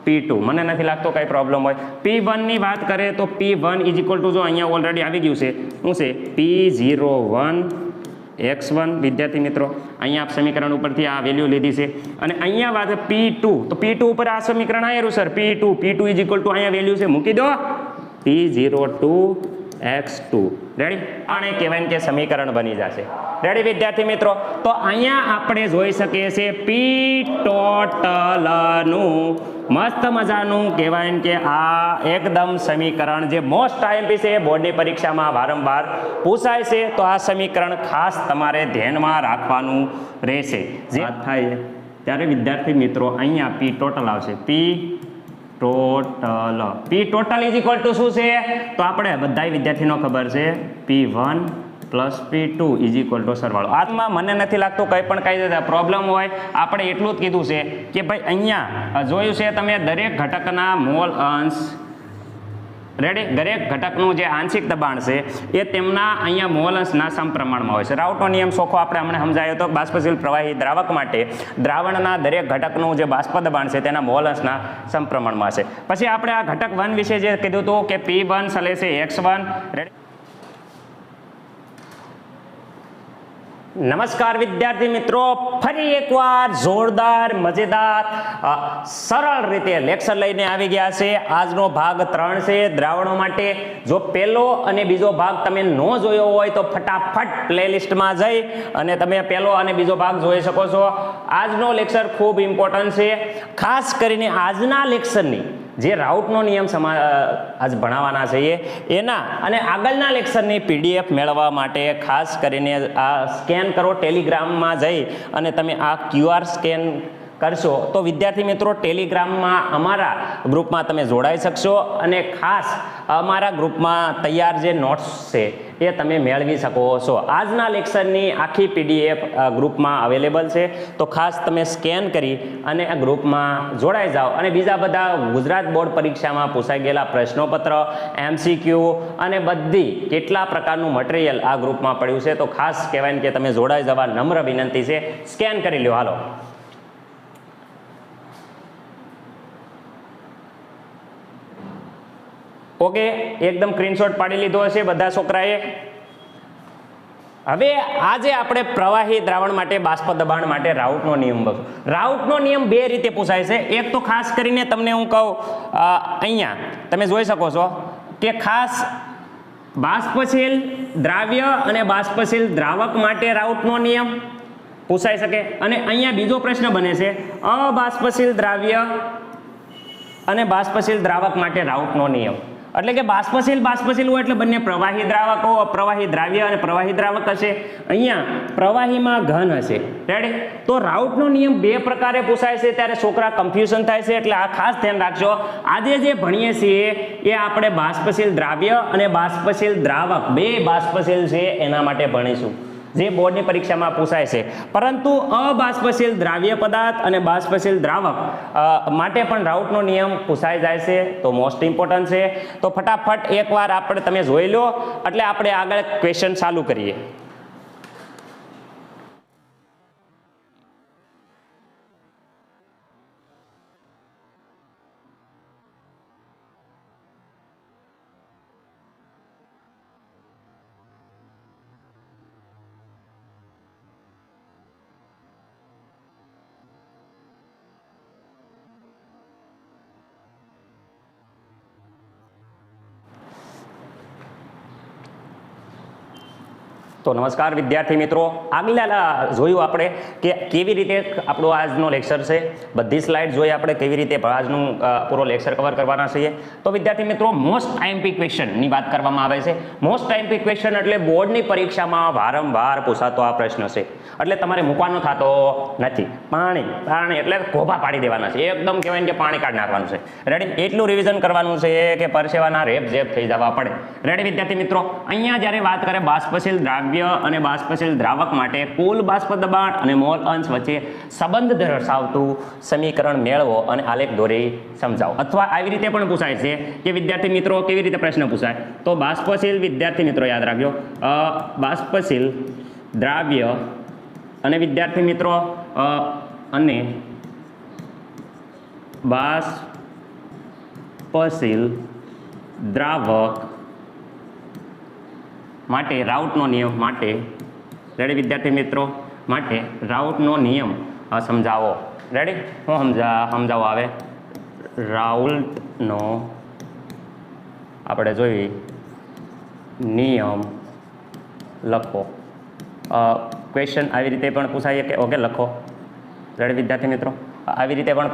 P2 મને નથી લાગતો કઈ પ્રોબ્લેમ હોય. P1 ની વાત કરે તો P1 ઇઝ ઇક્વલ ટુ જો અહીંયા ઓલરેડી આવી ગયું છે શું છે P01 x1 વિદ્યાર્થી મિત્રો અહીંયા આપ સમીકરણ ઉપરથી આ વેલ્યુ લીધી છે અને અહીંયા વાત P2 તો P2 ઉપર આ સમીકરણ આયેલું sir P2 is equal to અહીંયા વેલ્યુ છે મૂકી દો P02 x2 રેડી આને કહેવાય કે સમીકરણ બની જશે. રેડી વિદ્યાર્થી મિત્રો તો અહીંયા આપણે જોઈ શકીએ છીએ P ટોટલ નું મસ્ત મજાનું કહેવાય કે આ એકદમ સમીકરણ જે મોસ્ટ આઈએમપી છે બોર્ડની પરીક્ષામાં વારંવાર પૂછાય છે તો આ સમીકરણ ખાસ તમારે ધ્યાનમાં રાખવાનું રહેશે. જે થાય ત્યારે વિદ્યાર્થી મિત્રો અહીંયા P ટોટલ આવશે P total is equal two શું છે તો આપણે બધા વિદ્યાર્થીનો ખબર છે P1 plus P2 is equal two સરવાળો. આમાં મને નથી લાગતું કંઈ પણ કાંઈ પ્રોબ્લેમ હોય. આપણે એટલું જ કીધું છે કે ભાઈ અહીંયા જોયું છે તમે દરેક ઘટકના મોલ અંશ રેડી દરેક ઘટકનું જે આંશિક દબાણ છે એ તેમના અહીંયા મોલ અંશના સમપ્રમાણમાં હોય છે. રાઉટનો નિયમ સોખો આપણે હમણાં સમજાયો તો બાષ્પશીલ પ્રવાહી દ્રાવક માટે દ્રાવણના દરેક ઘટકનું જે બાષ્પ દબાણ છે તેના મોલ અંશના સમપ્રમાણમાં છે. પછી આપણે આ ઘટક 1 વિશે જે કીધું હતું કે P1 સલે છે x1 રેડી. નમસ્કાર વિદ્યાર્થી મિત્રો ફરી એકવાર જોરદાર મજેદાર સરળ રીતે લેક્ચર લઈને આવી ગયા છે. આજનો ભાગ 3 છે દ્રાવણો માટે. જો પહેલો અને બીજો ભાગ તમે ન જોયો હોય તો ફટાફટ પ્લેલિસ્ટમાં જઈ અને તમે પહેલો અને બીજો ભાગ જોઈ શકો છો. આજનો લેક્ચર ખૂબ ઇમ્પોર્ટન્ટ છે. ખાસ કરીને આજના લેક્ચરની જે રાઉટનો નિયમ આજ ભણાવવાના છે એના અને આગળના લેક્ચરની PDF મેળવવા માટે ખાસ કરીને આ સ્કેન કરો ટેલિગ્રામમાં જઈ અને તમે આ QR સ્કેન કરશો તો વિદ્યાર્થી મિત્રો ટેલિગ્રામમાં અમારા ગ્રુપમાં તમે જોડાઈ શકશો અને ખાસ અમારા ગ્રુપમાં તૈયાર જે નોટ્સ છે એ તમે મેળવી શકો છો. આજના લેક્ચરની આખી PDF ગ્રુપમાં અવેલેબલ છે તો ખાસ તમે સ્કેન કરી અને આ ગ્રુપમાં જોડાઈ જાઓ અને બીજા બધા ગુજરાત બોર્ડ પરીક્ષામાં પૂછાઈ ગયેલા પ્રશ્નોપત્ર MCQ અને બધી કેટલા પ્રકારનું મટીરિયલ આ ગ્રુપમાં પડ્યું છે તો ખાસ કહેવાય કે તમે જોડાઈ જવા નમ્ર વિનંતી છે. સ્કેન કરી લ્યો. હાલો ઓકે એકદમ સ્ક્રીનશોટ પાડી લીધો હશે બધા છોકરાએ. હવે આજે આપણે પ્રવાહી દ્રાવણ માટે બાષ્પ દબાણ માટે રાઉટનો નિયમ બનશે. રાઉટનો નિયમ બે રીતે પૂછાય છે. એક તો ખાસ કરીને તમને હું કહું અહીંયા તમે જોઈ શકો છો કે ખાસ બાષ્પશીલ દ્રાવ્ય અને બાષ્પશીલ દ્રાવક માટે રાઉટનો નિયમ પૂછાઈ શકે અને અહીંયા બીજો પ્રશ્ન બને છે અબાષ્પશીલ દ્રાવ્ય અને બાષ્પશીલ દ્રાવક માટે રાઉટનો નિયમ. એટલે કે બાષ્પશીલ હોય એટલે બંને પ્રવાહી દ્રાવકો અપ્રવાહી દ્રાવ્ય અને પ્રવાહી દ્રાવક હશે. અહીંયા પ્રવાહીમાં ઘન હશે. રેડી તો રાઉટનો નિયમ બે પ્રકારે પૂછાય છે ત્યારે છોકરા કન્ફ્યુઝન થાય છે એટલે આ ખાસ ધ્યાન રાખજો. આજે જે ભણીએ છીએ એ આપણે બાષ્પશીલ દ્રાવ્ય અને બાષ્પશીલ દ્રાવક બે બાષ્પશીલ છે એના માટે ભણીશું જે બોર્ડની પરીક્ષામાં પૂછાય છે. પરંતુ અબાષ્પશીલ દ્રાવ્ય પદાર્થ અને બાષ્પશીલ દ્રાવક માટે પણ રાઉટનો નિયમ પૂછાઈ જાય છે તો મોસ્ટ ઇમ્પોર્ટન્ટ છે. તો ફટાફટ એકવાર આપણે તમે જોઈ લો એટલે આપણે આગળ ક્વેશ્ચન ચાલુ કરીએ. તો નમસ્કાર વિદ્યાર્થી મિત્રો આગલા જોયું આપણે કે કેવી રીતે આપણો આજનો લેક્ચર છે. બધી સ્લાઇડ જોઈ આપણે કેવી રીતે આજનું પૂરો લેક્ચર કવર કરવાના છીએ. તો વિદ્યાર્થી મિત્રો મોસ્ટ આઈએમપી ક્વેશ્ચનની વાત કરવામાં આવે છે. મોસ્ટ આઈએમપી ક્વેશ્ચન એટલે બોર્ડની પરીક્ષામાં વારંવાર પૂછાતો આ પ્રશ્ન છે એટલે તમારે મૂકવાનો થતો નથી. પાણી એટલે ઘોભા પાડી દેવાના છે. એકદમ કહેવાય કે પાણી કાઢી નાખવાનું છે. રેડી એટલું રિવિઝન કરવાનું છે કે પરસેવાના રેપ જેપ થઈ જવા પડે. રેડી વિદ્યાર્થી મિત્રો અહીંયા જ્યારે વાત કરે બાષ્પશીલ દ્રાવ્ય અને બાષ્પશીલ દ્રાવક માટે કુલ બાષ્પ દબાણ અને મોલ અંશ વચ્ચે સંબંધ દર્શાવતું સમીકરણ મેળવો અને આલેખ દોરી સમજાવો. અથવા આવી રીતે પણ પૂછાય છે કે વિદ્યાર્થી મિત્રો કેવી રીતે પ્રશ્ન પૂછાય તો બાષ્પશીલ વિદ્યાર્થી મિત્રો યાદ રાખજો બાષ્પશીલ દ્રાવ્ય અને વિદ્યાર્થી મિત્રો અને બાષ્પશીલ બાષ્પશીલ દ્રાવક માટે રાઉટનો નિયમ માટે રેડી વિદ્યાર્થી મિત્રો માટે રાઉટનો નિયમ સમજાવો. રેડી હું સમજાવો આવે રાઉટનો આપણે જોઈએ નિયમ લખો. ક્વેશ્ચન આવી રીતે પણ પૂછાય કે ઓકે લખો. રેડી વિદ્યાર્થી મિત્રો આવી રીતે પણ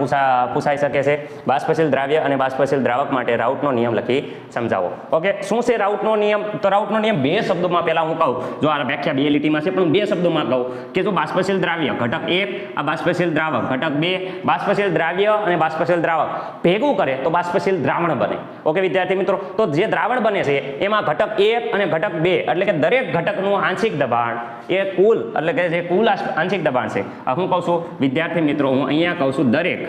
પૂછાઈ શકે છે. બાષ્પશીલ દ્રાવ્ય અને બાષ્પશીલ દ્રાવક માટે રાઉટનો નિયમ લખી સમજાવો. ઓકે શું છે રાઉટનો નિયમ? તો રાઉટનો નિયમ બે શબ્દોમાં પહેલા હું કહું, જો આ વ્યાખ્યા બે લીટીમાં છે પણ બે શબ્દોમાં કહું કે જો બાષ્પશીલ દ્રાવ્ય ઘટક 1 આ બાષ્પશીલ દ્રાવક ઘટક 2 બાષ્પશીલ દ્રાવ્ય અને બાષ્પશીલ દ્રાવક ભેગું કરે તો બાષ્પશીલ દ્રાવણ બને. ઓકે વિદ્યાર્થી મિત્રો તો જે દ્રાવણ બને છે એમાં ઘટક 1 અને ઘટક 2 એટલે કે દરેક ઘટકનું આંશિક દબાણ એ કુલ એટલે કે જે કુલ આંશિક દબાણ છે હું કહું છું વિદ્યાર્થી મિત્રો હું અહીંયા કહું છું દરેક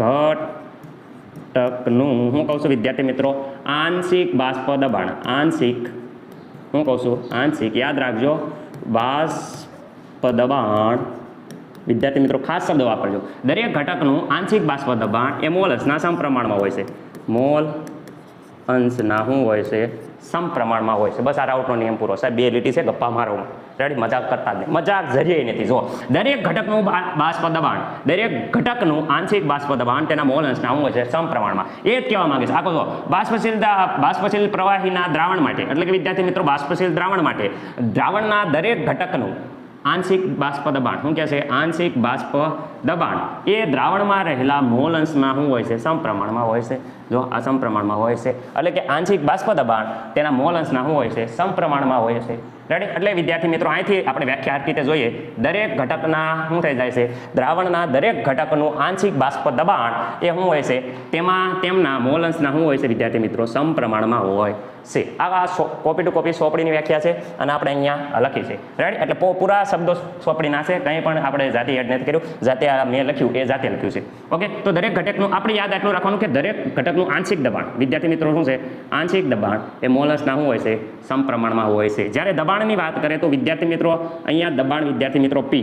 ઘટકનું હું કહું છું વિદ્યાર્થી મિત્રો આંશિક બાષ્પ દબાણ હું કહું છું આંશિક યાદ રાખજો બાષ્પ દબાણ વિદ્યાર્થી મિત્રો ખાસ શબ્દ વાપરજો. દરેક ઘટકનું આંશિક બાષ્પ દબાણ એ મોલ અંશના સમપ્રમાણમાં હોય છે. મોલ અંશના શું હોય છે? સમપ્રમાણમાં હોય છે. બસ આ રાઉટનો નિયમ પૂરો. સાહેબ બે લીટી છે ગપ્પા મારો. રેડી મજાક કરતા જ નહીં, મજાક જરીએ નથી. જો દરેક ઘટકનું બાષ્પ દબાણ દરેક ઘટકનું આંશિક બાષ્પ દબાણ તેના મોલ અંશના શું હોય છે? સમપ્રમાણમાં. એ જ કહેવા માંગે છે. આખો જો બાષ્પશીલ પ્રવાહીના દ્રાવણ માટે એટલે કે વિદ્યાર્થી મિત્રો બાષ્પશીલ દ્રાવણ માટે દ્રાવણના દરેક ઘટકનું આંશિક બાષ્પ દબાણ શું કહે છે? આંશિક બાષ્પ દબાણ એ દ્રાવણમાં રહેલા મોલ અંશના શું હોય છે? સમપ્રમાણમાં હોય છે. જો આ સમપ્રમાણમાં હોય છે એટલે કે આંશિક બાષ્પ દબાણ તેના મોલ અંશના શું હોય છે? સમપ્રમાણમાં હોય છે. રેડી એટલે વિદ્યાર્થી મિત્રો અહીંથી આપણે વ્યાખ્યા રીતે જોઈએ દરેક ઘટકના શું થઈ જાય છે? દ્રાવણના દરેક ઘટકનું આંશિક બાષ્પ દબાણ એ શું હોય છે? તેમાં તેમના મોલ અંશના શું હોય છે વિદ્યાર્થી મિત્રો? સમપ્રમાણમાં હોય છે. આ કોપી ટુ કોપી સોંપડીની વ્યાખ્યા છે અને આપણે અહીંયા લખી છે. રેડી એટલે પૂરા શબ્દો સોંપડીના છે, કંઈ પણ આપણે જાતે એડ નથી કર્યું, જાતે મેં લખ્યું એ જાતે લખ્યું છે. ઓકે તો દરેક ઘટકનું આપણે યાદ આટલું રાખવાનું કે દરેક ઘટકનું આંશિક દબાણ વિદ્યાર્થી મિત્રો શું છે? આંશિક દબાણ એ મોલ અંશના શું હોય છે? સમપ્રમાણમાં હોય છે. જ્યારે દબાણની વાત કરે તો વિદ્યાર્થી મિત્રો અહીંયા દબાણ વિદ્યાર્થી મિત્રો P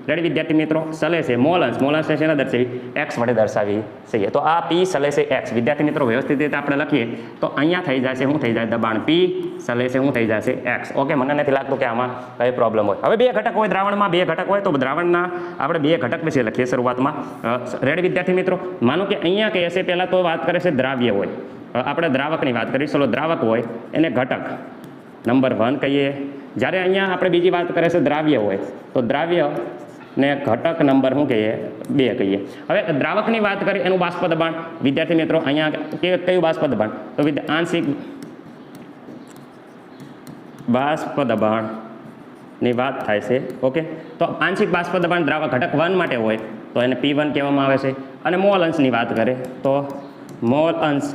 રેડી વિદ્યાર્થી મિત્રો સલે છે મોલ અંશ શેના દર્શાવી? x વડે દર્શાવી છે. તો આ P સલે છે x વિદ્યાર્થી મિત્રો વ્યવસ્થિત રીતે આપણે લખીએ તો અહીંયા થઈ જશે શું થઈ જાય? દબાણ P સલે છે શું થઈ જશે? x. ઓકે મને નથી લાગતું કે આમાં કઈ પ્રોબ્લેમ હોય. હવે બે ઘટક હોય દ્રાવણમાં, બે ઘટક હોય તો દ્રાવણના આપણે બે ઘટક વિશે લખીએ શરૂઆતમાં. રેડી વિદ્યાર્થી મિત્રો માનો કે અહીંયા કહે છે પહેલા તો વાત કરે છે દ્રાવ્ય હોય, આપણે દ્રાવકની વાત કરીએ. ચલો દ્રાવક હોય એને ઘટક નંબર 1 કહીએ. જ્યારે અહીંયા આપણે બીજી વાત કરે છે દ્રાવ્ય હોય તો દ્રાવ્ય ને ઘટક નંબર શું કહીએ? 2 કહીએ. હવે દ્રાવકની વાત કરીએ એનું બાષ્પ દબાણ વિદ્યાર્થી મિત્રો અહીંયા કયું બાષ્પ દબાણ? તો આંશિક બાષ્પ દબાણની વાત થાય છે. ઓકે તો આંશિક બાષ્પ દબાણ દ્રાવક ઘટક 1 માટે હોય તો એને P1 કહેવામાં આવે છે. અને મોલ અંશની વાત કરે તો મોલ અંશ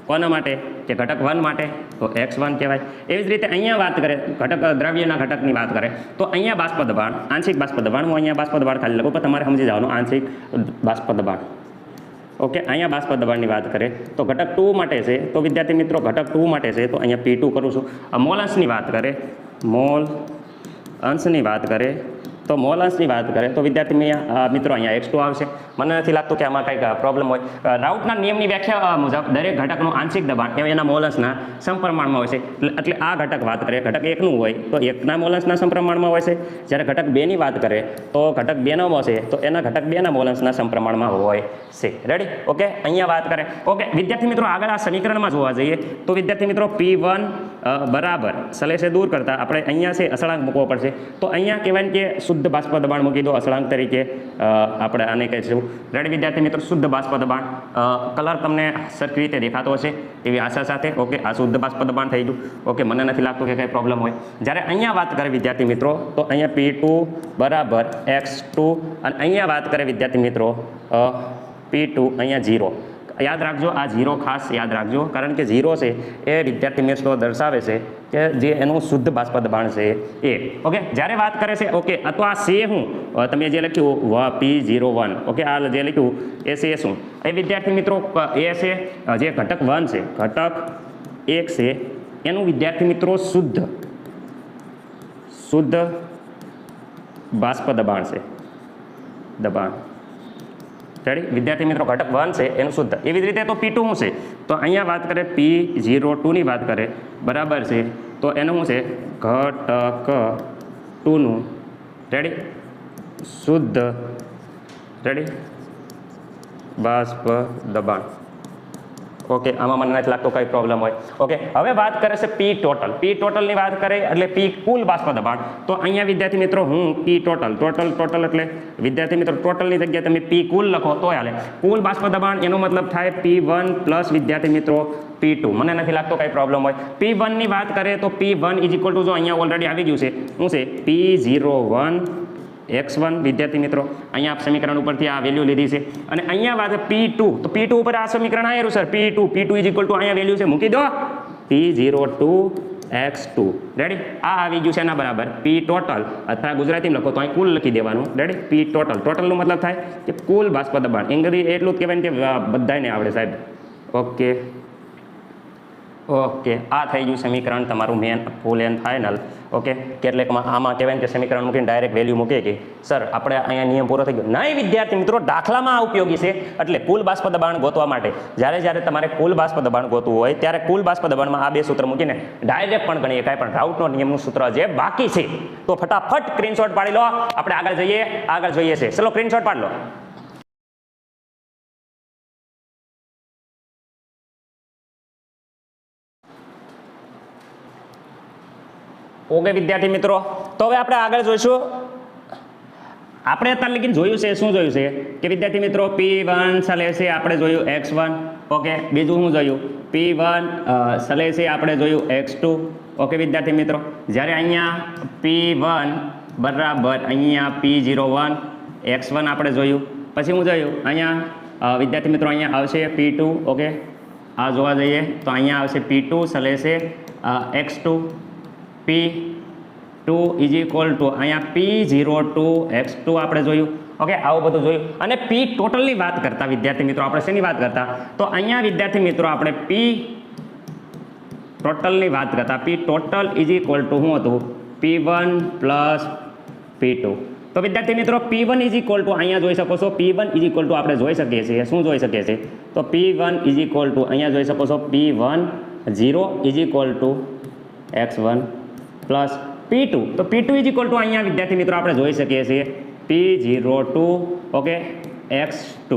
કોના માટે? કે ઘટક 1 માટે તો x1 કહેવાય. એવી જ રીતે અહીંયા વાત કરે ઘટક દ્રવ્યના ઘટકની વાત કરે તો અહીંયા બાષ્પ દબાણ આંશિક બાષ્પ દબાણ હું અહીંયા બાષ્પ દબાણ ખાલી લખું પણ તમારે સમજી જવાનું આંશિક બાષ્પ દબાણ. ઓકે અહીંયા બાષ્પ દબાણની વાત કરે તો ઘટક 2 માટે છે તો વિદ્યાર્થી મિત્રો ઘટક 2 માટે છે તો અહીંયા P2 કરું છું. મોલ અંશની વાત કરે તો મોલ અંશની વાત કરે તો વિદ્યાર્થી મિત્રો અહીંયા x2 આવશે. મને નથી લાગતું કે આમાં કંઈક પ્રોબ્લેમ હોય. રાઉટના નિયમની વ્યાખ્યા મુજબ દરેક ઘટકનું આંશિક દબાણ એના મોલ અંશના સમપ્રમાણમાં હોય છે. એટલે આ ઘટક વાત કરે ઘટક 1નું હોય તો 1ના મોલ અંશના સમપ્રમાણમાં હોય છે. જ્યારે ઘટક 2ની વાત કરે તો ઘટક 2નો હશે તો એના ઘટક 2ના મોલ અંશના સમપ્રમાણમાં હોય છે. રેડી ઓકે અહીંયા વાત કરે. ઓકે વિદ્યાર્થી મિત્રો આગળ આ સમીકરણમાં જોવા જઈએ તો વિદ્યાર્થી મિત્રો P1 બરાબર સલેશે દૂર કરતા આપણે અહીંયા છે અસળાંક મૂકવો પડશે. તો અહીંયા કહેવાય કે શુદ્ધ બાષ્પ દબાણ મૂકી દો અસળાંક તરીકે આપણે આને કહીશું. રેડી વિદ્યાર્થી મિત્રો શુદ્ધ બાષ્પ દબાણ કલર તમને સરખી રીતે દેખાતો હશે એવી આશા સાથે. ઓકે આ શુદ્ધ બાષ્પ દબાણ થઈ ગયું. ઓકે મને નથી લાગતું કે કંઈ પ્રોબ્લેમ હોય. જ્યારે અહીંયા વાત કરે વિદ્યાર્થી મિત્રો તો અહીંયા P2 બરાબર x2 અને અહીંયા વાત કરે વિદ્યાર્થી મિત્રો P2 અહીંયા 0. યાદ રાખજો આ 0 ખાસ યાદ રાખજો કારણ કે 0 છે એ વિદ્યાર્થી મિત્રો દર્શાવે છે કે જે એનું શુદ્ધ બાષ્પ દબાણ છે એ. ઓકે જ્યારે વાત કરે છે ઓકે અથવા આ છે હું તમે જે લખ્યું P01 ઓકે આ જે લખ્યું એ છે શું એ વિદ્યાર્થી મિત્રો એ છે જે ઘટક 1 છે ઘટક 1 છે એનું વિદ્યાર્થી મિત્રો શુદ્ધ બાષ્પ દબાણ છે દબાણ. રેડી વિદ્યાર્થી મિત્રો ઘટક 1 છે એનું શુદ્ધ. એવી જ રીતે તો P2 શું છે તો અહીંયા વાત કરે P02 ની વાત કરે બરાબર છે તો એનું શું છે ઘટક 2 નું રેડી શુદ્ધ રેડી બાષ્પ દબાણ. ઓકે આમાં મને નથી લાગતો કઈ પ્રોબ્લેમ હોય. ઓકે હવે વાત કરે છે P ટોટલની વાત કરે એટલે P કુલ બાષ્પ દબાણ. તો અહીંયા વિદ્યાર્થી મિત્રો હું P ટોટલ એટલે વિદ્યાર્થી મિત્રો ટોટલની જગ્યાએ તમે P કુલ લખો તો હાલે. કુલ બાષ્પ દબાણ એનો મતલબ થાય P1 પ્લસ વિદ્યાર્થી મિત્રો P2. મને નથી લાગતો કઈ પ્રોબ્લેમ હોય. P1 ની વાત કરે તો P1 ઇઝ ઇક્વલ ટુ જો અહીંયા ઓલરેડી આવી ગયું છે શું છે P01 x1 વિદ્યાર્થી મિત્રો અહીંયા આપ સમીકરણ ઉપરથી આ વેલ્યુ લીધી છે અને અહીંયા વાત P2 તો P2 ઉપર આ સમીકરણ આવ્યું sir P2 is equal to અહીંયા વેલ્યુ છે મૂકી દો P02 x2 રેડી આ આવી ગયું છે એના બરાબર P ટોટલ અથવા ગુજરાતીમાં લખો તો અહીં કુલ લખી દેવાનું રેડી P ટોટલનો મતલબ થાય કે કુલ બાષ્પ દબાણ અંગ્રેજી એટલું જ કહેવાય કે બધાને આવડે સાહેબ. ઓકે આ થઈ ગયું સમીકરણ તમારું મેન ફૂલ એન્ડ ફાઇનલ. ઓકે કેટલેકમાં આમાં કહેવાય કે સમીકરણ મૂકીને ડાયરેક્ટ વેલ્યુ મૂકે કે સર આપણે અહીંયા નિયમ પૂરો થઈ ગયો નહીં વિદ્યાર્થી મિત્રો દાખલામાં આ ઉપયોગી છે. એટલે કુલ બાષ્પ દબાણ ગોતવા માટે જ્યારે તમારે કુલ બાષ્પ દબાણ ગોતવું હોય ત્યારે કુલ બાષ્પ દબાણમાં આ બે સૂત્ર મૂકીને ડાયરેક્ટ પણ ગણીએ કાંઈ પણ રાઉટનો નિયમનું સૂત્ર જે બાકી છે તો ફટાફટ સ્ક્રીનશોટ પાડી લો. આપણે આગળ જોઈએ છે ચલો સ્ક્રીનશોટ પાડી લો. ઓકે વિદ્યાર્થી મિત્રો તો હવે આપણે આગળ જોઈશું. આપણે અત્યારે લગીને જોયું છે શું જોયું છે કે વિદ્યાર્થી મિત્રો P1 સલે છે આપણે જોયું x1. ઓકે બીજું શું જોયું P1 સલે છે આપણે જોયું x2. ઓકે વિદ્યાર્થી મિત્રો જ્યારે અહીંયા P1 બરાબર અહીંયા P01 x1 આપણે જોયું પછી હું જોયું અહીંયા વિદ્યાર્થી મિત્રો અહીંયા આવશે P2. ઓકે આ જોવા જઈએ તો અહીંયા આવશે P2 સલે છે x2 P2 is equal to અહીંયા P02 x2 આપણે જોયું. ઓકે આવું બધું જોયું અને P ટોટલની વાત કરતા વિદ્યાર્થી મિત્રો આપણે શેની વાત કરતા તો અહીંયા વિદ્યાર્થી મિત્રો આપણે P ટોટલની વાત કરતા P total is equal two શું હતું P1 પ્લસ P2. તો વિદ્યાર્થી મિત્રો P1 ઇઝ ઇક્વલ ટુ અહીંયા જોઈ શકો છો P1 ઇઝ ઇક્વલ ટુ આપણે જોઈ શકીએ છીએ શું જોઈ શકીએ છીએ તો P1 ઇઝ ઇક્વલ ટુ અહીંયા જોઈ શકો છો P1 0 is equal two x1 plus P2 તો P2 ઇઝ ઇક્વલ ટુ અહીંયા વિદ્યાર્થી મિત્રો આપણે જોઈ શકીએ છીએ P02 ઓકે x2.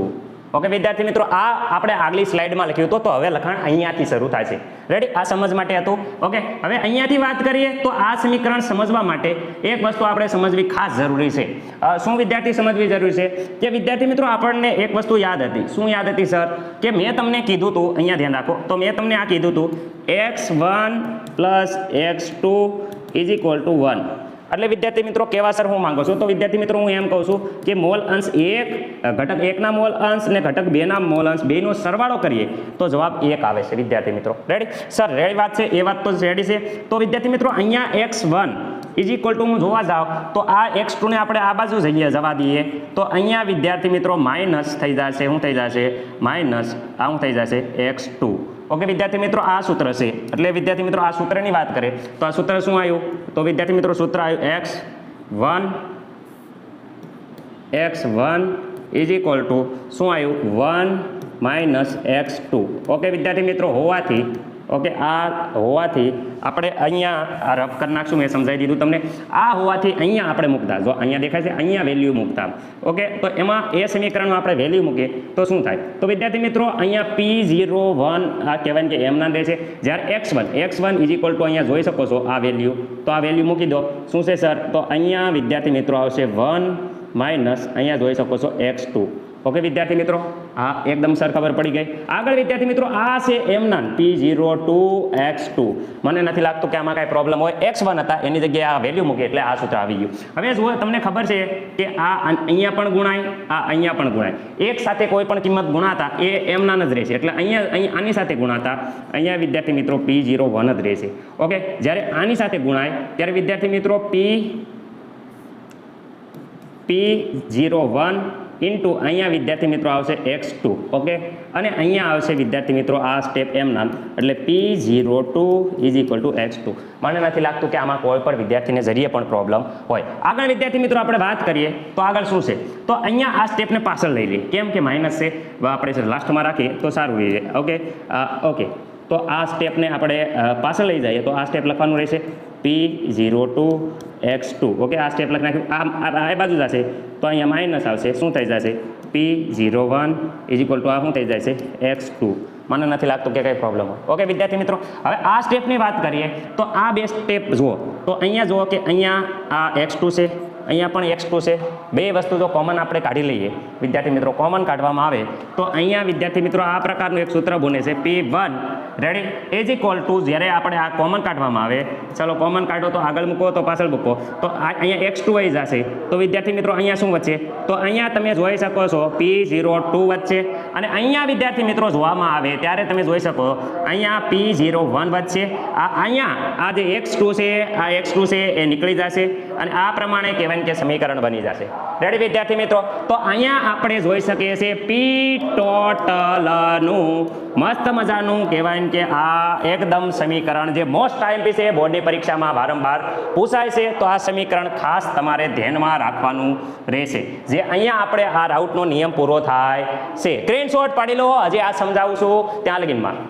ઓકે વિદ્યાર્થી મિત્રો આ આપણે આગલી સ્લાઇડમાં લખ્યું હતું તો હવે લખાણ અહીંયાથી શરૂ થાય છે રેડી આ સમજ માટે હતું. ઓકે હવે અહીંયાથી વાત કરીએ તો આ સમીકરણ સમજવા માટે એક વસ્તુ આપણે સમજવી ખાસ જરૂરી છે. શું વિદ્યાર્થી સમજવી જરૂરી છે કે વિદ્યાર્થી મિત્રો આપણને એક વસ્તુ યાદ હતી. શું યાદ હતી સર કે મેં તમને કીધું હતું અહીંયા ધ્યાન રાખો તો મેં તમને આ કીધું હતું x1 plus x2 is equal two 1. એટલે વિદ્યાર્થી મિત્રો કેવા સર હું માંગુ છું તો વિદ્યાર્થી મિત્રો હું એમ કહું છું કે મોલ અંશ 1 ઘટક 1 ના મોલ અંશ અને ઘટક 2 ના મોલ અંશ બેનો સરવાળો કરીએ તો જવાબ 1 આવે છે વિદ્યાર્થી મિત્રો રેડી સર રેડી વાત છે એ વાત તો રેડી છે. તો વિદ્યાર્થી મિત્રો અહીંયા x1 ઇઝ ઇક્વલ ટુ હું જોવા જાઉં તો આ x2 ને આપણે આ બાજુ જવા દઈએ તો અહીંયા વિદ્યાર્થી મિત્રો માઇનસ થઈ જશે શું થઈ જશે માઇનસ આ શું થઈ જશે x2. ઓકે વિદ્યાર્થી મિત્રો આ સૂત્ર છે એટલે વિદ્યાર્થી મિત્રો આ સૂત્રની વાત કરે તો આ સૂત્ર શું આવ્યું તો વિદ્યાર્થી મિત્રો સૂત્ર આવ્યું x1 ઇઝ ઇક્વલ ટુ શું આવ્યું 1 માઇનસ x2. ઓકે વિદ્યાર્થી મિત્રો હોવાથી ઓકે આ હોવાથી આપણે અહીંયા રફ કરી નાખશું મેં સમજાવી દીધું તમને આ હોવાથી અહીંયા આપણે મૂકતા જો અહીંયા દેખાય છે અહીંયા વેલ્યુ મૂકતા. ઓકે તો એમાં એ સમીકરણમાં આપણે વેલ્યુ મૂકીએ તો શું થાય તો વિદ્યાર્થી મિત્રો અહીંયા P01 આ કહેવાય કે એમના રહે છે જ્યારે x1 ઇઝ ઇક્વલ ટુ અહીંયા જોઈ શકો છો આ વેલ્યુ તો આ વેલ્યુ મૂકી દો શું છે સર તો અહીંયા વિદ્યાર્થી મિત્રો આવશે 1 માઇનસ અહીંયા જોઈ શકો છો x2. ઓકે વિદ્યાર્થી મિત્રો હા એકદમ સર ખબર પડી ગઈ. આગળ વિદ્યાર્થી મિત્રો આ છે એમના P02 x2. મને નથી લાગતું કે આમાં કાંઈ પ્રોબ્લેમ હોય x1 હતા એની જગ્યાએ આ વેલ્યુ મૂકી એટલે આ સૂત્ર આવી ગયું. હવે જુઓ તમને ખબર છે કે આ અહીંયા પણ ગુણાય આ અહીંયા પણ ગુણાય એક સાથે કોઈ પણ કિંમત ગુણાતા એ એમના જ રહેશે એટલે અહીંયા આની સાથે ગુણાતા અહીંયા વિદ્યાર્થી મિત્રો P01 જ રહેશે. ઓકે જ્યારે આની સાથે ગુણાય ત્યારે વિદ્યાર્થી મિત્રો P01 ઇન્ટુ અહીંયા વિદ્યાર્થી મિત્રો આવશે x2 ઓકે અને અહીંયા આવશે વિદ્યાર્થી મિત્રો આ સ્ટેપ એમના એટલે p02 is equal two x2 મને નથી લાગતું કે આમાં કોઈ પણ વિદ્યાર્થીને જરીએ પણ પ્રોબ્લેમ હોય આગળ વિદ્યાર્થી મિત્રો આપણે વાત કરીએ તો આગળ શું છે તો અહીંયા આ સ્ટેપને પાછળ લઈ લઈએ કેમ કે માઇનસ છે આપણે લાસ્ટમાં રાખીએ તો સારું રહે ઓકે ઓકે તો આ સ્ટેપને આપણે પાછળ લઈ જઈએ તો આ સ્ટેપ લખવાનું રહેશે p02 x2 ઓકે આ સ્ટેપ લખી નાખ્યું આ બાજુ જશે તો અહીંયા માઇનસ આવશે શું થઈ જશે p01 ઇઝ ઇક્વલ ટુ આ શું થઈ જશે x2 મને નથી લાગતું કે કંઈ પ્રોબ્લેમ હોય ઓકે વિદ્યાર્થી મિત્રો હવે આ સ્ટેપની વાત કરીએ તો આ બે સ્ટેપ જુઓ તો અહીંયા જુઓ કે અહીંયા આ x2 છે અહીંયા પણ x2 છે બે વસ્તુ જો કોમન આપણે કાઢી લઈએ વિદ્યાર્થી મિત્રો કોમન કાઢવામાં આવે તો અહીંયા વિદ્યાર્થી મિત્રો આ પ્રકારનું એક સૂત્ર બને છે p1 ready is equal two જ્યારે આપણે આ કોમન કાઢવામાં આવે ચલો કોમન કાઢો તો આગળ મૂકો તો પાછળ મૂકો તો અહીંયા x2 આવી જશે તો વિદ્યાર્થી મિત્રો અહીંયા શું વચ્ચે તો અહીંયા તમે જોઈ શકો છો p02 વચ્ચે અને અહીંયા વિદ્યાર્થી મિત્રો જોવામાં આવે ત્યારે તમે જોઈ શકો અહીંયા p01 વચ્ચે અહીંયા આ જે x2 છે આ x2 છે એ નીકળી જશે અને આ પ્રમાણે કહેવાય કે સમીકરણ બની જશે રેડી વિદ્યાર્થી મિત્રો તો અહીંયા આપણે જોઈ શકીએ છીએ p ટોટલનું મસ્ત મજાનું કહેવાય કે આ એકદમ સમીકરણ જે મોસ્ટ આઈએમપી છે બોર્ડની પરીક્ષામાં વારંવાર પૂછાય છે તો આ સમીકરણ ખાસ તમારે ધ્યાનમાં રાખવાનું રહેશે જે અહીંયા આપણે આ રાઉટનો નિયમ પૂરો થાય છે સ્ક્રીનશોટ પાડી લો હજી આ સમજાવું છું ત્યાં લગીનમાં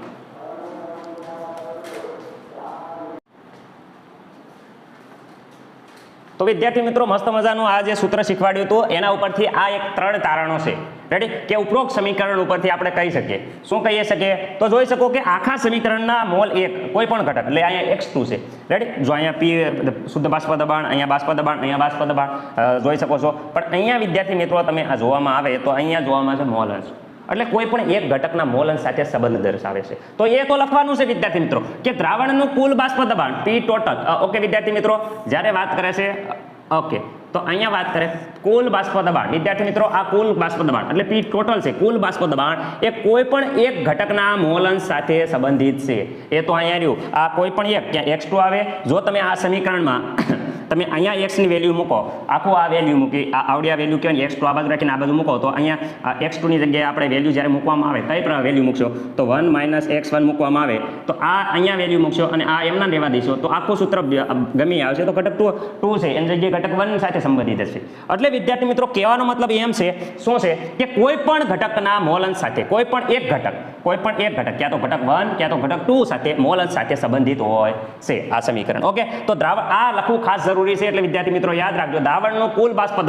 તો વિદ્યાર્થી મિત્રો મસ્ત મજાનું આ જે સૂત્ર શીખવાડ્યું હતું એના ઉપરથી આ એક 3 તારણો છે રેડી કે ઉપરોક્ત સમીકરણ ઉપરથી આપણે કહી શકીએ શું કહી શકીએ તો જોઈ શકો કે આખા સમીકરણના મોલ 1 કોઈ પણ ઘટક એટલે અહીંયા x2 છે રેડી જો અહીંયા p શુદ્ધ બાષ્પ દબાણ અહીંયા બાષ્પ દબાણ અહીંયા બાષ્પ દબાણ જોઈ શકો છો પણ અહીંયા વિદ્યાર્થી મિત્રો તમે આ જોવામાં આવે તો અહીંયા જોવામાં છે મોલ અંશ એટલે કોઈ પણ એક ઘટકના મોલ અંશ સાથે સંબંધ દર્શાવે છે તો એ તો લખવાનું છે વિદ્યાર્થી મિત્રો કે દ્રાવણનું કુલ બાષ્પ દબાણ p ટોટલ ઓકે વિદ્યાર્થી મિત્રો જ્યારે વાત કરે છે ઓકે તો અહીંયા વાત કરે કુલ બાષ્પ દબાણ વિદ્યાર્થી મિત્રો આ કુલ બાષ્પ દબાણ એટલે p ટોટલ છે કુલ બાષ્પ દબાણ એ કોઈ પણ એક ઘટકના મોલ અંશ સાથે સંબંધિત છે એ તો અહીંયા રહ્યું આ કોઈ પણ એક ક્યાં x2 આવે જો તમે આ સમીકરણમાં તમે અહીંયા x ની વેલ્યુ મૂકો આખું આ વેલ્યુ મૂકી આ આવડિયા વેલ્યુ કહેવાય x2 આ બાજુ રાખીને આ બાજુ મૂકો તો અહીંયા x2 ની જગ્યાએ આપણે વેલ્યુ જ્યારે મૂકવામાં આવે કઈ પ્રકાર વેલ્યુ મૂકશો તો 1 - x1 મૂકવામાં આવે તો આ અહીંયા વેલ્યુ મૂકશો અને આ એમના લેવા દઈશો તો આખું સૂત્ર ગમી આવશે તો ઘટક 2 છે એની જગ્યાએ ઘટક 1 સાથે સંબંધિત હશે એટલે વિદ્યાર્થી મિત્રો કહેવાનો મતલબ એમ છે શું છે કે કોઈ પણ ઘટકના મોલ અંશ સાથે કોઈ પણ એક ઘટક ક્યાં તો ઘટક 1 ક્યાં તો ઘટક 2 સાથે મોલ અંશ સાથે સંબંધિત હોય છે આ સમીકરણ ઓકે તો દ્રાવણ આ લખવું ખાસ જરૂરી છે એટલે વિદ્યાર્થી મિત્રો યાદ રાખજો દ્રાવણનું કુલ બાષ્પ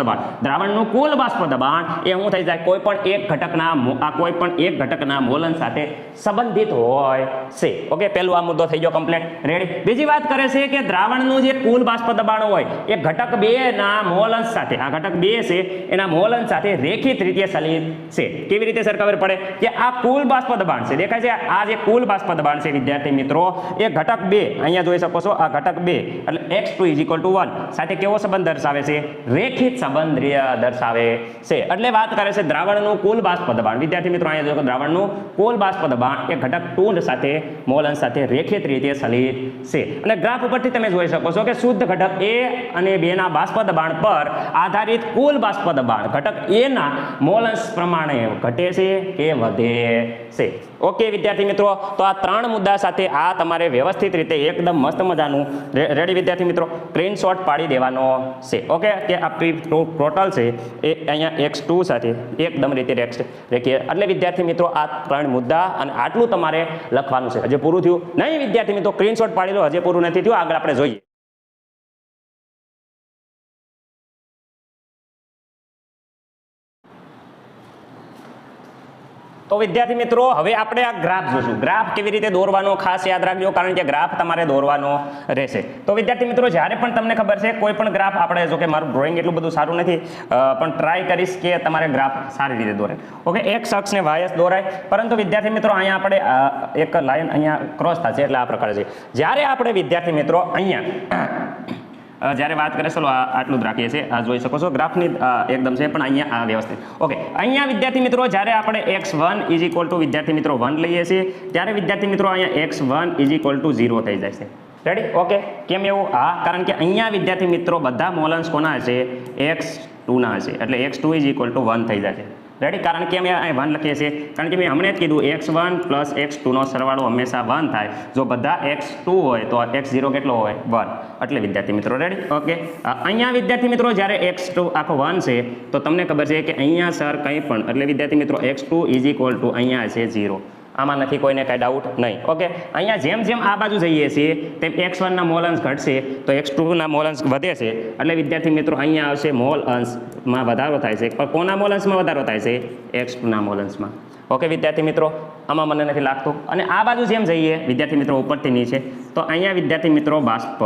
દબાણ એ શું થઈ જાય કોઈ પણ એક ઘટકના મોલ અંશ સાથે સંબંધિત હોય છે ઓકે પહેલું આ મુદ્દો થઈ ગયો કમ્પ્લીટ રેડી બીજી વાત કરે છે કે દ્રાવણનું જે કુલ બાષ્પ દબાણ હોય એ ઘટક 2 ના મોલ અંશ સાથે આ ઘટક 2 છે એના મોલ અંશ સાથે રેખિત રીતે ચલિત છે કેવી રીતે સર ખબર પડે કે આ કુલ બાષ્પ દબાણ છે દેખાય છે આ જે કુલ બાષ્પ દબાણ છે વિદ્યાર્થી મિત્રો એ ઘટક 2 અહીંયા જોઈ શકો છો આ ઘટક 2 એટલે x2 = 1 સાથે કેવો સંબંધ દર્શાવે છે રેખિત સંબંધ દર્શાવે છે એટલે વાત કરે છે દ્રાવણનું કુલ બાષ્પ દબાણ વિદ્યાર્થી મિત્રો અહીંયા જો દ્રાવણનું કુલ બાષ્પ દબાણ એ ઘટક 2 સાથે મોલ અંશ સાથે રેખિત રીતે ચલિત છે અને ગ્રાફ ઉપરથી તમે જોઈ શકો છો કે શુદ્ધ ઘટક a અને 2 ના બાષ્પ દબાણ પર આધારિત કુલ બાષ્પ દબાણ ઘટક a ના મોલ અંશ પ્રમાણે ઘટે છે કે વધે છે ઓકે વિદ્યાર્થી મિત્રો તો આ 3 મુદ્દા સાથે આ તમારે વ્યવસ્થિત રીતે એકદમ મસ્ત મજાનું રેડી વિદ્યાર્થી મિત્રો સ્ક્રીનશોટ પાડી દેવાનો છે ઓકે કે આ ટોટલ છે એ અહીંયા x2 સાથે એકદમ રીતે રેખીય એટલે વિદ્યાર્થી મિત્રો આ 3 મુદ્દા અને આટલું તમારે લખવાનું છે હજી પૂરું થયું નહીં વિદ્યાર્થી મિત્રો સ્ક્રીનશોટ પાડી લો હજી પૂરું નથી થયું આગળ આપણે જોઈએ તો વિદ્યાર્થી મિત્રો હવે આપણે આ ગ્રાફ જોશું ગ્રાફ કેવી રીતે દોરવાનો ખાસ યાદ રાખજો કારણ કે ગ્રાફ તમારે દોરવાનો રહેશે તો વિદ્યાર્થી મિત્રો જ્યારે પણ તમને ખબર છે કોઈ પણ ગ્રાફ આપણે જો કે મારું ડ્રોઈંગ એટલું બધું સારું નથી પણ ટ્રાય કરીશ કે તમારે ગ્રાફ સારી રીતે દોરે ઓકે x અક્ષ ને y અક્ષ દોરાય પરંતુ વિદ્યાર્થી મિત્રો અહીંયા આપણે એક લાઈન અહીંયા ક્રોસ થશે એટલે આ પ્રકારે છે જ્યારે આપણે વિદ્યાર્થી મિત્રો અહીંયા જ્યારે વાત કરીએ ચલો આટલું જ રાખીએ છીએ આ જોઈ શકો છો ગ્રાફની એકદમ છે પણ અહીંયા આ વ્યવસ્થિત ઓકે અહીંયા વિદ્યાર્થી મિત્રો જ્યારે આપણે x1 = વિદ્યાર્થી મિત્રો 1 લઈએ છીએ ત્યારે વિદ્યાર્થી મિત્રો અહીંયા x1 = 0 થઈ જાય છે રેડી ઓકે કેમ એવું કારણ કે અહીંયા વિદ્યાર્થી મિત્રો બધા મોલ અંશ કોના છે x2 2ના હશે એટલે x2 ઇઝ ઇક્વલ ટુ 1 થઈ જશે. રેડી? કારણ કે અમે અહીં 1 લખીએ છીએ કારણ કે મેં હમણાં જ કીધું x1 પ્લસ x2નો સરવાળો હંમેશા 1 થાય. જો બધા x2 હોય તો x0 કેટલો હોય? 1. એટલે વિદ્યાર્થી મિત્રો રેડી? ઓકે. અહીંયા વિદ્યાર્થી મિત્રો જ્યારે x2 આખો 1 છે તો તમને ખબર છે કે અહીંયા સર કંઈ પણ એટલે વિદ્યાર્થી મિત્રો x2 ઇઝ ઇક્વલ ટુ અહીંયા છે 0. આમાં નથી કોઈને કાંઈ ડાઉટ નહીં. ઓકે. અહીંયા જેમ જેમ આ બાજુ જઈએ છીએ તેમ x1ના મોલ અંશ ઘટશે તો x2ના મોલ અંશ વધે છે એટલે વિદ્યાર્થી મિત્રો અહીંયા આવશે મોલ અંશમાં વધારો થાય છે. પણ કોના મોલ અંશમાં વધારો થાય છે? x2ના મોલ અંશમાં. ઓકે વિદ્યાર્થી મિત્રો, આમાં મને નથી લાગતું. અને આ બાજુ જેમ જઈએ વિદ્યાર્થી મિત્રો ઉપરથી નીચે તો અહીંયા વિદ્યાર્થી મિત્રો બાષ્પ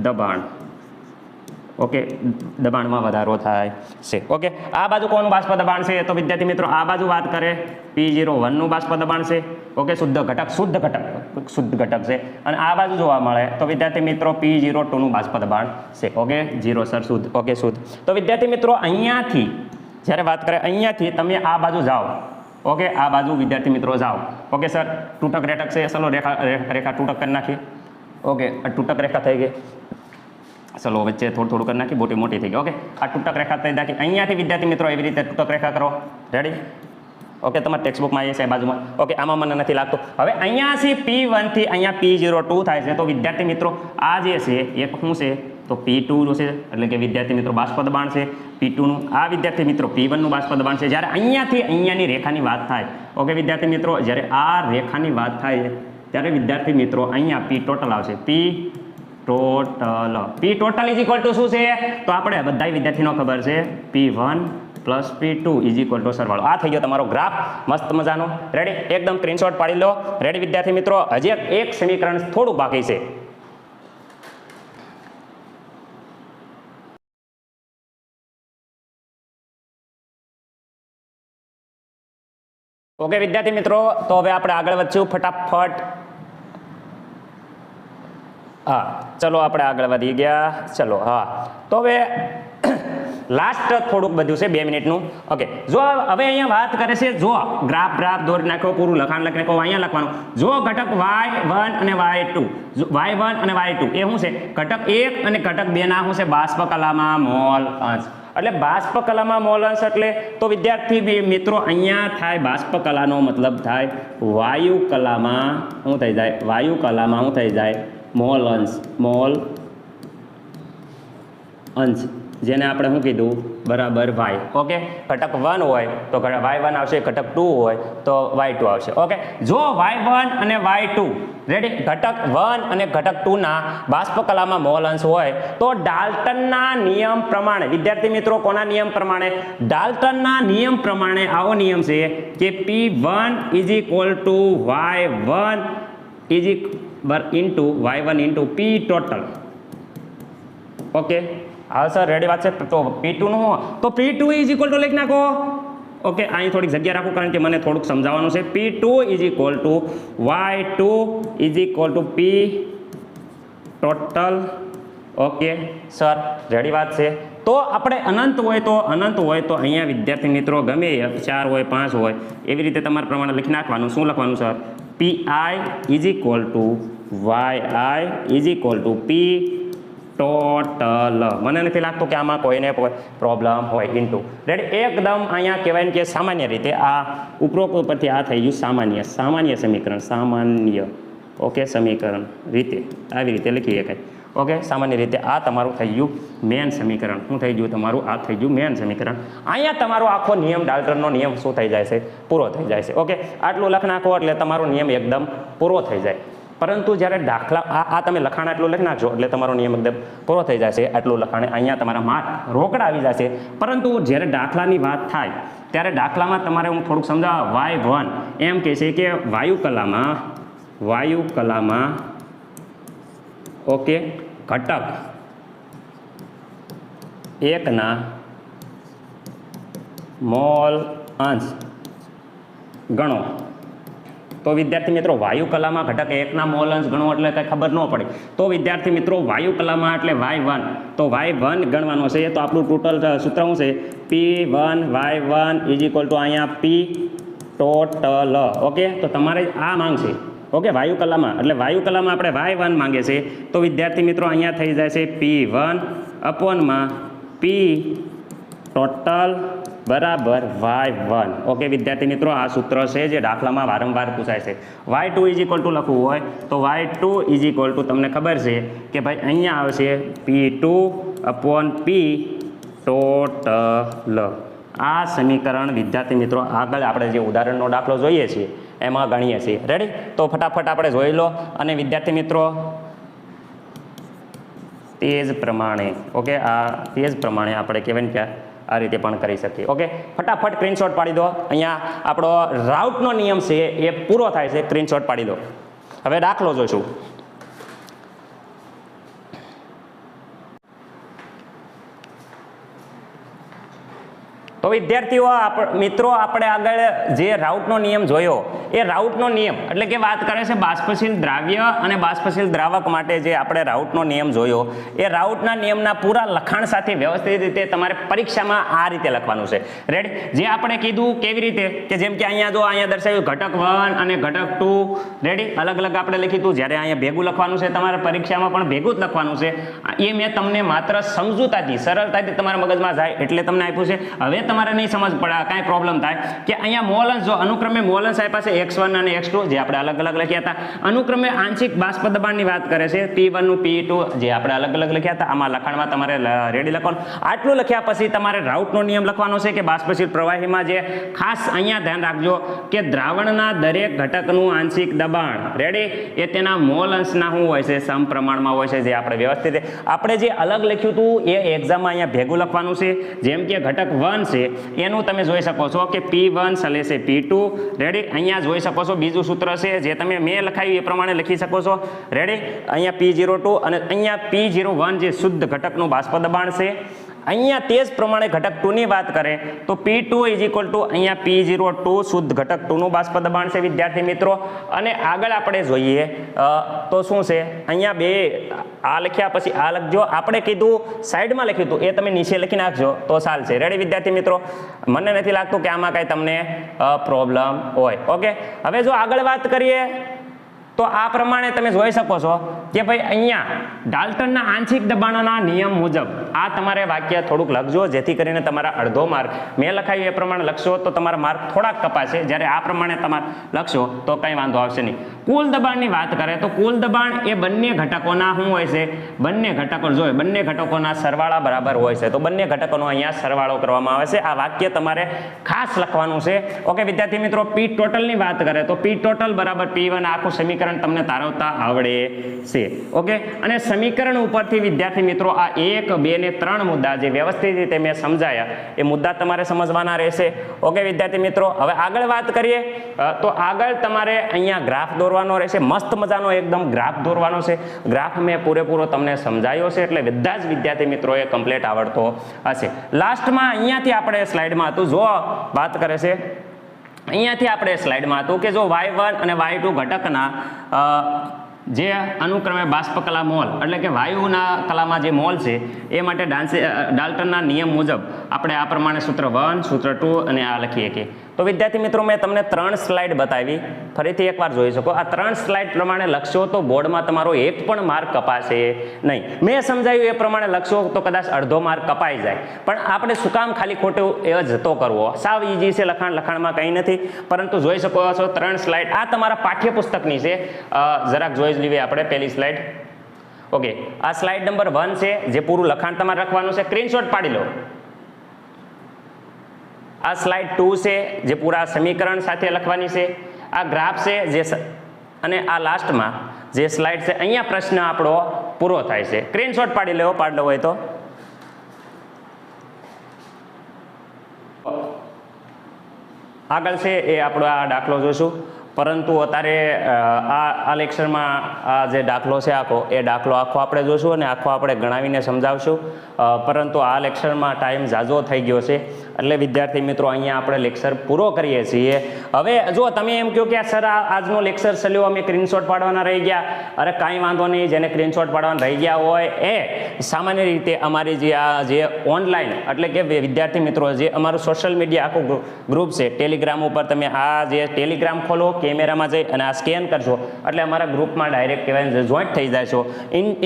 દબાણ, ઓકે, દબાણમાં વધારો થાય છે. ઓકે. આ બાજુ કોનું બાષ્પ દબાણ છે? તો વિદ્યાર્થી મિત્રો આ બાજુ વાત કરે P01 નું બાષ્પ દબાણ છે. ઓકે. શુદ્ધ ઘટક છે. અને આ બાજુ જોવા મળે તો વિદ્યાર્થી મિત્રો P02 નું બાષ્પ દબાણ છે. ઓકે. 0 સર શુદ્ધ. ઓકે શુદ્ધ. તો વિદ્યાર્થી મિત્રો અહીંયાથી જ્યારે વાત કરે અહીંયાથી તમે આ બાજુ જાઓ. ઓકે. આ બાજુ વિદ્યાર્થી મિત્રો જાઓ. ઓકે સર તૂટક રેટક છે. ચલો રેખા તૂટક કરી નાખીએ. ઓકે. આ તૂટક રેખા થઈ ગઈ. ચલો વચ્ચે થોડું કરી નાખી, મોટી થઈ ગઈ. ઓકે. આ તૂટક રેખા થઈ નાખી. અહીંયાથી વિદ્યાર્થી મિત્રો એવી રીતે તૂટક રેખા કરો. રેડી? ઓકે. તમારા ટેક્સ્ટબુકમાં એ છે બાજુમાં. ઓકે. આમાં મને નથી લાગતું. હવે અહીંયાથી P1 થી અહીંયા P02 થાય છે તો વિદ્યાર્થી મિત્રો આ જે છે એક શું છે તો P2 છે એટલે કે વિદ્યાર્થી મિત્રો બાષ્પ દબાણ છે P2 નું. આ વિદ્યાર્થી મિત્રો P1 નું બાષ્પ દબાણ છે. જ્યારે અહીંયાથી અહીંયાની રેખાની વાત થાય, ઓકે વિદ્યાર્થી મિત્રો, જ્યારે આ રેખાની વાત થાય ત્યારે વિદ્યાર્થી મિત્રો અહીંયા P ટોટલ આવશે. P total is equal two શું છે? તો આપણે બધા વિદ્યાર્થીનો ખબર છે P1 plus P2 is equal two સરવાળો. આ થઈ ગયો તમારો ગ્રાફ મસ્ત મજાનો. રેડી? એકદમ સ્ક્રીનશોટ પાડી લો. રેડી વિદ્યાર્થી મિત્રો? હજી એક સમીકરણ થોડું બાકી છે. ઓકે વિદ્યાર્થી મિત્રો, તો હવે આપણે આગળ વધશું ફટાફટ. હા ચલો આપણે આગળ વધી ગયા. ચલો હા તો હવે લાસ્ટ થોડુંક બધું છે 2 મિનિટનું. ઓકે. જો હવે અહીંયા વાત કરે છે, જો ગ્રાફ દોરી નાખો, પૂરું લખાણ લખી નાખો. અહીંયા લખવાનું જો ઘટક y1 અને y2 એ શું છે? ઘટક 1 અને ઘટક 2 ના શું છે? બાષ્પ કલામાં મોલ અંશ. એટલે બાષ્પ કલામાં મોલ અંશ એટલે તો વિદ્યાર્થી મિત્રો અહીંયા થાય બાષ્પ કલાનો મતલબ થાય વાયુ કલામાં શું થઈ જાય? વાયુ કલામાં શું થઈ જાય? મોલ અંશ, જેને આપણે શું કીધું? બરાબર y. ઓકે. ઘટક 1 હોય તો y1 આવશે, ઘટક 2 હોય તો y2 આવશે. ઓકે. જો y1 અને y2 રેડી ઘટક 1 અને ઘટક 2 ના બાષ્પ કલામાં મોલ અંશ હોય તો ડાલ્ટનના નિયમ પ્રમાણે વિદ્યાર્થી મિત્રો, કોના નિયમ પ્રમાણે? ડાલ્ટનના નિયમ પ્રમાણે આવો નિયમ છે કે P1 is equal two y1 into P total. Okay. હા સર રેડી વાત છે. તો P2 નું તો P2 ઇઝ ઇક્વલ ટુ લખી નાખો. ઓકે. અહીં થોડીક જગ્યા રાખો કારણ કે મને થોડુંક સમજાવવાનું છે. P2 is equal two y2 is equal two P total. Okay sir ready વાત છે. તો આપણે અનંત હોય તો અહીંયા વિદ્યાર્થી મિત્રો ગમે 4 હોય 5 હોય એવી રીતે તમારા પ્રમાણે લખી નાખવાનું. શું લખવાનું sir? Pi is equal two yi is equal two P total. મને નથી લાગતું કે આમાં કોઈને પ્રોબ્લેમ હોય. Into ready? એકદમ અહીંયા કહેવાય કે સામાન્ય રીતે આ ઉપરોક્ત પરથી આ થઈ ગયું સામાન્ય સમીકરણ. ઓકે. સમીકરણ રીતે આવી રીતે લખી શકાય. ઓકે. સામાન્ય રીતે આ તમારું થઈ ગયું મેન સમીકરણ. શું થઈ ગયું તમારું? આ થઈ ગયું મેન સમીકરણ. અહીંયા તમારો આખો નિયમ ડાલ્ટનનો નિયમ શું થઈ જાય છે? પૂરો થઈ જાય છે. ઓકે. આટલું લખ નાખો એટલે તમારો નિયમ એકદમ પૂરો થઈ જાય. પરંતુ જ્યારે દાખલા આ તમે લખાણ આટલું લખી નાખજો એટલે તમારો નિયમ એકદમ પૂરો થઈ જશે. આટલું લખાણે અહીંયા તમારા માર્ક રોકડા આવી જશે. પરંતુ જ્યારે દાખલાની વાત થાય ત્યારે દાખલામાં તમારે હું થોડુંક સમજાવવા. y1 એમ કહે છે કે વાયુ કલામાં ઓકે ઘટક 1 ના મોલ અંશ ગણો. તો વિદ્યાર્થી મિત્રો વાયુ કલામાં ઘટક 1 ના મોલ અંશ ગણો એટલે કંઈ ખબર ન પડે. તો વિદ્યાર્થી મિત્રો વાયુ કલામાં એટલે y1 તો y1 ગણવાનો છે. તો આપણું ટોટલ સૂત્ર શું છે? P1 y1 is equal to અહીંયા P ટોટલ. ઓકે. તો તમારે આ માંગશે. ઓકે. વાયુ કલામાં એટલે વાયુ કલામાં આપણે y1 માંગે છે તો વિદ્યાર્થી મિત્રો અહીંયા થઈ જાય છે P1 અપોનમાં પી ટોટલ બરાબર y1. ઓકે વિદ્યાર્થી મિત્રો, આ સૂત્ર છે જે દાખલામાં વારંવાર પૂછાય છે. y2 ઇઝ ઇક્વલ ટુ લખવું હોય તો y2 ઇઝ ઇક્વલ ટુ તમને ખબર છે કે ભાઈ અહીંયા આવશે P2 અપોન P ટોટલ. આ સમીકરણ વિદ્યાર્થી મિત્રો આગળ આપણે જે ઉદાહરણનો દાખલો જોઈએ છીએ એમાં ગણીએ છીએ. રેડી? તો ફટાફટ આપણે જોઈ લો. અને વિદ્યાર્થી મિત્રો તે જ પ્રમાણે આપણે કહેવાય ને કે આ રીતે પણ કરી શકીએ. ઓકે, ફટાફટ સ્ક્રીનશોટ પાડી દો. અહીંયા આપણો રાઉટનો નિયમ છે એ પૂરો થાય છે. સ્ક્રીનશોટ પાડી દો. હવે દાખલો જોઈશું. તો વિદ્યાર્થીઓ મિત્રો, આપણે આગળ જે રાઉટનો નિયમ જોયો એ રાઉટનો નિયમ એટલે કે વાત કરે છે બાષ્પશીલ દ્રાવ્ય અને બાષ્પશીલ દ્રાવક માટે જે આપણે રાઉટનો નિયમ જોયો એ રાઉટના નિયમના પૂરા લખાણ સાથે વ્યવસ્થિત રીતે તમારે પરીક્ષામાં આ રીતે લખવાનું છે. રેડી? જે આપણે કીધું કેવી રીતે કે જેમ કે અહીંયા દર્શાવ્યું ઘટક 1 અને ઘટક 2. રેડી? અલગ અલગ આપણે લખીતું. જ્યારે અહીંયા ભેગું લખવાનું છે, તમારે પરીક્ષામાં પણ ભેગું જ લખવાનું છે. એ મેં તમને માત્ર સમજૂતાથી સરળતાથી તમારા મગજમાં જાય એટલે તમને આપ્યું છે. હવે તમારે નહીં સમજ પડે, કાંઈ પ્રોબ્લેમ થાય કે અહીંયા મોલન્સ જો અનુક્રમે મોલન્સ આપ્યા છે x1 અને x2 જે આપણે અલગ અલગ લખ્યા હતા. અનુક્રમે આંશિક બાષ્પ દબાણની વાત કરે છે P1 નું P2 જે આપણે અલગ અલગ લખ્યા હતા. આમાં લખાણમાં તમારે રેડી લખવાનું. આટલું લખ્યા પછી તમારે રાઉટનો નિયમ લખવાનો છે કે બાષ્પશીલ પ્રવાહીમાં જે ખાસ અહીંયા ધ્યાન રાખજો કે દ્રાવણના દરેક ઘટકનું આંશિક દબાણ રેડી એ તેના મોલ અંશના શું હોય છે? સમપ્રમાણમાં હોય છે. જે આપણે વ્યવસ્થિત આપણે જે અલગ લખ્યું હતું એ એક્ઝામમાં અહીંયા ભેગું લખવાનું છે. જેમ કે ઘટક 1 છે એનું તમે જોઈ શકો છો કે P1 સલે છે P2. રેડી? અહીંયા જોઈ શકો છો બીજું સૂત્ર છે જે તમે મેં લખાયું એ પ્રમાણે લખી શકો છો. રેડી? અહીંયા P02 અને અહીંયા P01 જે શુદ્ધ ઘટકનું બાષ્પ દબાણ છે. અહીંયા તે જ પ્રમાણે ઘટક 2 ની વાત કરે તો P2 ઇઝ ઇક્વલ ટુ અહીંયા P02 શુદ્ધ ઘટક 2 નું બાષ્પ દબાણ છે વિદ્યાર્થી મિત્રો. અને આગળ આપણે જોઈએ તો શું છે? અહીંયા બે આ લખ્યા પછી આ લખજો. આપણે કીધું સાઈડમાં લખ્યું હતું એ તમે નીચે લખી નાખજો તો ચાલશે. રેડી વિદ્યાર્થી મિત્રો? મને નથી લાગતું કે આમાં કાંઈ તમને પ્રોબ્લેમ હોય. ઓકે, હવે જો આગળ વાત કરીએ તો આ પ્રમાણે તમે જોઈ શકો છો કે ભાઈ અહીંયા ડાલ્ટનના આંશિક દબાણના નિયમ મુજબ આ તમારે વાક્ય થોડુંક લખજો જેથી કરીને તમારા અડધો માર્ક મેં લખાયું એ પ્રમાણે લખશો તો તમારા માર્ક થોડાક કપાશે. જ્યારે આ પ્રમાણે તમારે લખશો તો કંઈ વાંધો આવશે નહીં. કુલ દબાણની વાત કરે તો કુલ દબાણ એ બંને ઘટકોના શું હોય છે? બંને ઘટકોના સરવાળા બરાબર હોય છે. તો બંને ઘટકોનો અહીંયા સરવાળો કરવામાં આવે છે. આ વાક્ય તમારે ખાસ લખવાનું છે. ઓકે વિદ્યાર્થી મિત્રો, P ટોટલની વાત કરે તો P ટોટલ બરાબર P1 આખું સમીકરણ તમને તારવતા આવડે છે. ઓકે, અને સમીકરણ ઉપરથી વિદ્યાર્થી મિત્રો આ 1, 2 ને 3 મુદ્દા જે વ્યવસ્થિત રીતે મેં સમજાયા એ મુદ્દા તમારે સમજવાના રહેશે. ઓકે વિદ્યાર્થી મિત્રો, હવે આગળ વાત કરીએ તો આગળ તમારે અહીંયા ગ્રાફ દોરવાનો રહેશે. મસ્ત મજાનો એકદમ ગ્રાફ દોરવાનો છે. ગ્રાફ મેં પૂરેપૂરો તમને સમજાયો છે એટલે બધા જ વિદ્યાર્થી મિત્રોએ કમ્પ્લીટ આવડતો હશે. લાસ્ટમાં અહીંયાથી આપણે સ્લાઇડમાં હતું જો વાત કરે છે અહીંયાથી આપણે સ્લાઇડમાં હતું કે જો y1 અને y2 ઘટકના જે અનુક્રમે બાષ્પ કલા મોલ એટલે કે વાયુના કલામાં જે મોલ છે એ માટે ડાલ્ટનના નિયમ મુજબ આપણે આ પ્રમાણે સૂત્ર 1, સૂત્ર 2 અને આ લખીએ કે તો વિદ્યાર્થી મિત્રો મેં તમને 3 સ્લાઇડ બતાવી. ફરીથી એકવાર જોઈ શકો. આ 3 સ્લાઇડ પ્રમાણે લખશો તો બોર્ડમાં તમારો એક પણ માર્ક કપાશે નહીં. મેં સમજાવ્યું એ પ્રમાણે લખશો તો કદાચ અડધો માર્ક કપાઈ જાય. પણ આપણે શું કામ ખાલી ખોટું એ જતો કરવો? સાવ ઈઝી છે લખાણમાં કંઈ નથી. પરંતુ જોઈ શકો છો 3 સ્લાઇડ આ તમારા પાઠ્યપુસ્તકની છે. જરાક જોઈ લઈએ આપણે પહેલી સ્લાઇડ. ઓકે, આ સ્લાઇડ નંબર 1 છે જે પૂરું લખાણ તમારે લખવાનું છે. સ્ક્રીનશોટ પાડી લો. આ સ્લાઇડ 2 છે જે પૂરા સમીકરણ સાથે લખવાની છે. આ ગ્રાફ છે જે અને આ લાસ્ટમાં જે સ્લાઇડ છે અહીંયા પ્રશ્ન આપણો પૂરો થાય છે. સ્ક્રીનશોટ પાડી લેવો હોય તો. આગળ છે એ આપણો આ દાખલો જોઈશું. પરંતુ અત્યારે આ લેક્ચરમાં આ જે દાખલો છે એ દાખલો આખો આપણે જોઈશું અને આખો આપણે ગણાવીને સમજાવશું. પરંતુ આ લેક્ચરમાં ટાઈમ ઝાઝો થઈ ગયો છે એટલે વિદ્યાર્થી મિત્રો અહીંયા આપણે લેક્ચર પૂરો કરીએ છીએ. હવે જો તમે એમ કહો કે સર આજનો લેક્ચર ચાલ્યો અમે સ્ક્રીનશોટ પાડવાના રહી ગયા, અરે કાંઈ વાંધો નહીં. જેને સ્ક્રીનશોટ પાડવાના રહી ગયા હોય એ સામાન્ય રીતે અમારી જે ઓનલાઈન એટલે કે વિદ્યાર્થી મિત્રો જે અમારું સોશિયલ મીડિયા આખું ગ્રુપ છે ટેલિગ્રામ ઉપર, તમે આ જે ટેલિગ્રામ ખોલો, કેમેરામાં જઈ અને આ સ્કેન કરશો એટલે અમારા ગ્રુપમાં ડાયરેક્ટ કહેવાય જોઈન્ટ થઈ જાય છો.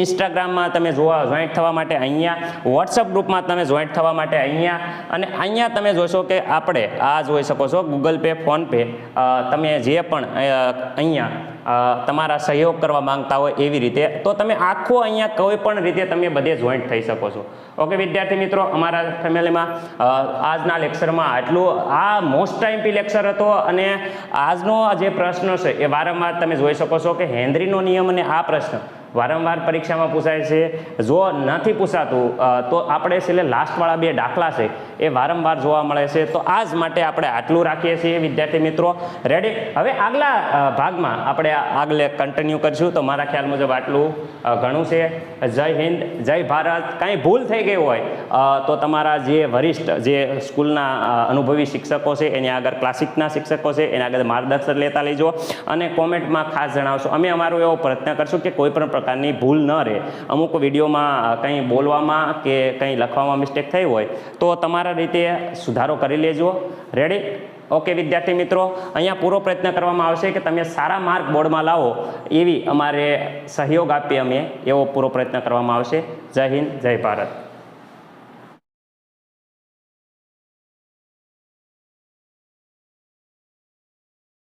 ઇન્સ્ટાગ્રામમાં તમે જોઈન્ટ થવા માટે અહીંયા, વોટ્સઅપ ગ્રુપમાં તમે જોઈન્ટ થવા માટે અહીંયા, અને અહીંયા તમે જોશો કે આપણે આ જોઈ શકો છો ગૂગલ પે, ફોન પે, તમે જે પણ અહીંયા તમારા સહયોગ કરવા માંગતા હોય એવી રીતે, તો તમે આખો અહીંયા કોઈ પણ રીતે તમે બધે જોઈન્ટ થઈ શકો છો. ઓકે વિદ્યાર્થી મિત્રો, અમારા ફેમિલીમાં આજના લેક્ચરમાં આટલું. આ મોસ્ટ ટાઈમપી લેક્ચર હતો અને આજનો જે પ્રશ્ન છે એ વારંવાર તમે જોઈ શકો છો કે હેનરીનો નિયમ અને આ પ્રશ્ન વારંવાર પરીક્ષામાં પૂછાય છે. જો નથી પૂછાતું તો આપણે છેલ્લે લાસ્ટવાળા 2 દાખલા છે એ વારંવાર જોવા મળે છે. તો આજ માટે આપણે આટલું રાખીએ છીએ વિદ્યાર્થી મિત્રો. રેડી? હવે આગલા ભાગમાં આપણે આગળ કન્ટિન્યુ કરીશું. તો મારા ખ્યાલ મુજબ આટલું ઘણું છે. જય હિન્દ, જય ભારત. કાંઈ ભૂલ થઈ ગઈ હોય તો તમારા જે વરિષ્ઠ જે સ્કૂલના અનુભવી શિક્ષકો છે એની આગળ, ક્લાસિકના શિક્ષકો છે એની આગળ માર્ગદર્શન લેતા લેજો અને કોમેન્ટમાં ખાસ જણાવશો. અમે અમારો એવો પ્રયત્ન કરશું કે કોઈ પણ પ્રકારની ભૂલ ન રહે. અમુક વિડીયોમાં કંઈ બોલવામાં કે કંઈ લખવામાં મિસ્ટેક થઈ હોય તો તમારા રીતે સુધારો કરી લેજો. રેડી? ઓકે વિદ્યાર્થી મિત્રો, અહીંયા પૂરો પ્રયત્ન કરવામાં આવશે કે તમે સારા માર્ક બોર્ડમાં લાવો એવી અમારે સહયોગ આપીએ અમે, એવો પૂરો પ્રયત્ન કરવામાં આવશે. જય હિન્દ, જય ભારત.